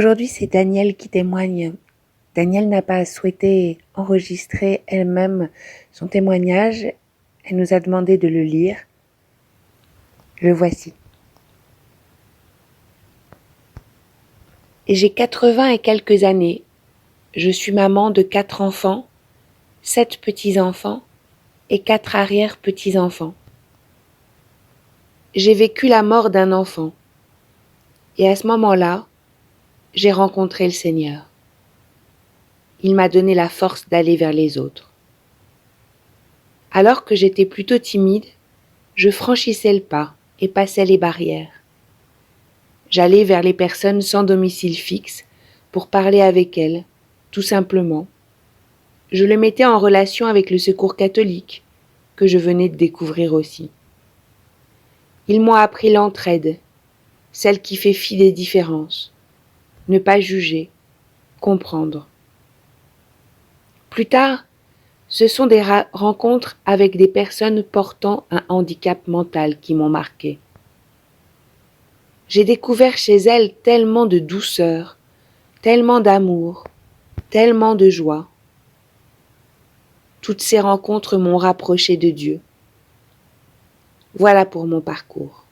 Aujourd'hui, c'est Danielle qui témoigne. Danielle n'a pas souhaité enregistrer elle-même son témoignage. Elle nous a demandé de le lire. Le voici. J'ai 80 et quelques années. Je suis maman de 4 enfants, 7 petits-enfants et 4 arrière-petits-enfants. J'ai vécu la mort d'un enfant. Et à ce moment-là, j'ai rencontré le Seigneur. Il m'a donné la force d'aller vers les autres. Alors que j'étais plutôt timide, je franchissais le pas et passais les barrières. J'allais vers les personnes sans domicile fixe pour parler avec elles, tout simplement. Je le mettais en relation avec le secours catholique, que je venais de découvrir aussi. Ils m'ont appris l'entraide, celle qui fait fi des différences, ne pas juger, comprendre. Plus tard, ce sont des rencontres avec des personnes portant un handicap mental qui m'ont marqué. J'ai découvert chez elles tellement de douceur, tellement d'amour, tellement de joie. Toutes ces rencontres m'ont rapproché de Dieu. Voilà pour mon parcours.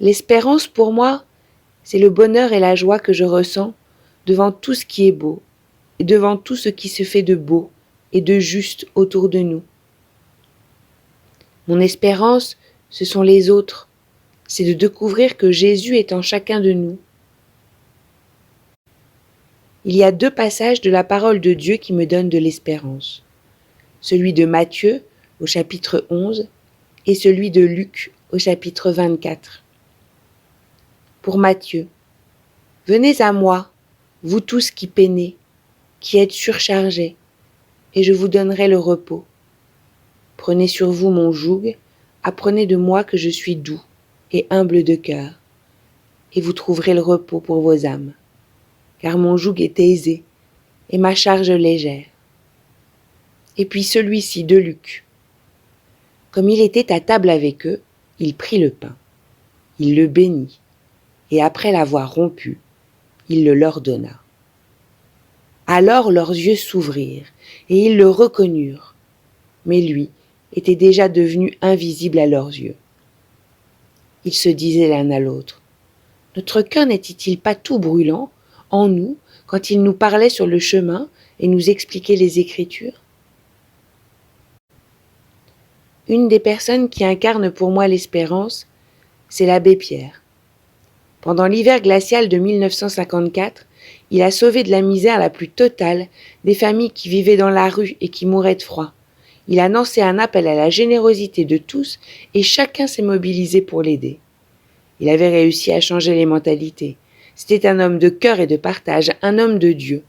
L'espérance pour moi, c'est le bonheur et la joie que je ressens devant tout ce qui est beau et devant tout ce qui se fait de beau et de juste autour de nous. Mon espérance, ce sont les autres. C'est de découvrir que Jésus est en chacun de nous. Il y a 2 passages de la parole de Dieu qui me donnent de l'espérance. Celui de Matthieu au chapitre 11 et celui de Luc au chapitre 24. Pour Matthieu, « Venez à moi, vous tous qui peinez, qui êtes surchargés, et je vous donnerai le repos. Prenez sur vous mon joug, apprenez de moi que je suis doux et humble de cœur, et vous trouverez le repos pour vos âmes. Car mon joug est aisé et ma charge légère. » Et puis celui-ci de Luc. Comme il était à table avec eux, il prit le pain, il le bénit, et après l'avoir rompu, il le leur donna. Alors leurs yeux s'ouvrirent, et ils le reconnurent, mais lui était déjà devenu invisible à leurs yeux. Ils se disaient l'un à l'autre, « Notre cœur n'était-il pas tout brûlant en nous quand il nous parlait sur le chemin et nous expliquait les Écritures ?» Une des personnes qui incarne pour moi l'espérance, c'est l'abbé Pierre. Pendant l'hiver glacial de 1954, il a sauvé de la misère la plus totale des familles qui vivaient dans la rue et qui mouraient de froid. Il a lancé un appel à la générosité de tous et chacun s'est mobilisé pour l'aider. Il avait réussi à changer les mentalités. C'était un homme de cœur et de partage, un homme de Dieu.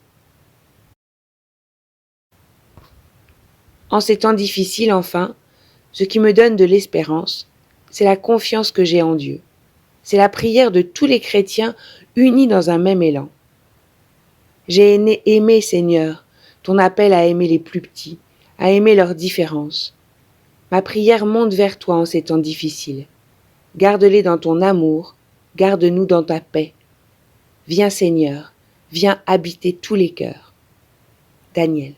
En ces temps difficiles, enfin, ce qui me donne de l'espérance, c'est la confiance que j'ai en Dieu. C'est la prière de tous les chrétiens unis dans un même élan. J'ai aimé, Seigneur, ton appel à aimer les plus petits, à aimer leurs différences. Ma prière monte vers toi en ces temps difficiles. Garde-les dans ton amour, garde-nous dans ta paix. Viens, Seigneur, viens habiter tous les cœurs. Daniel.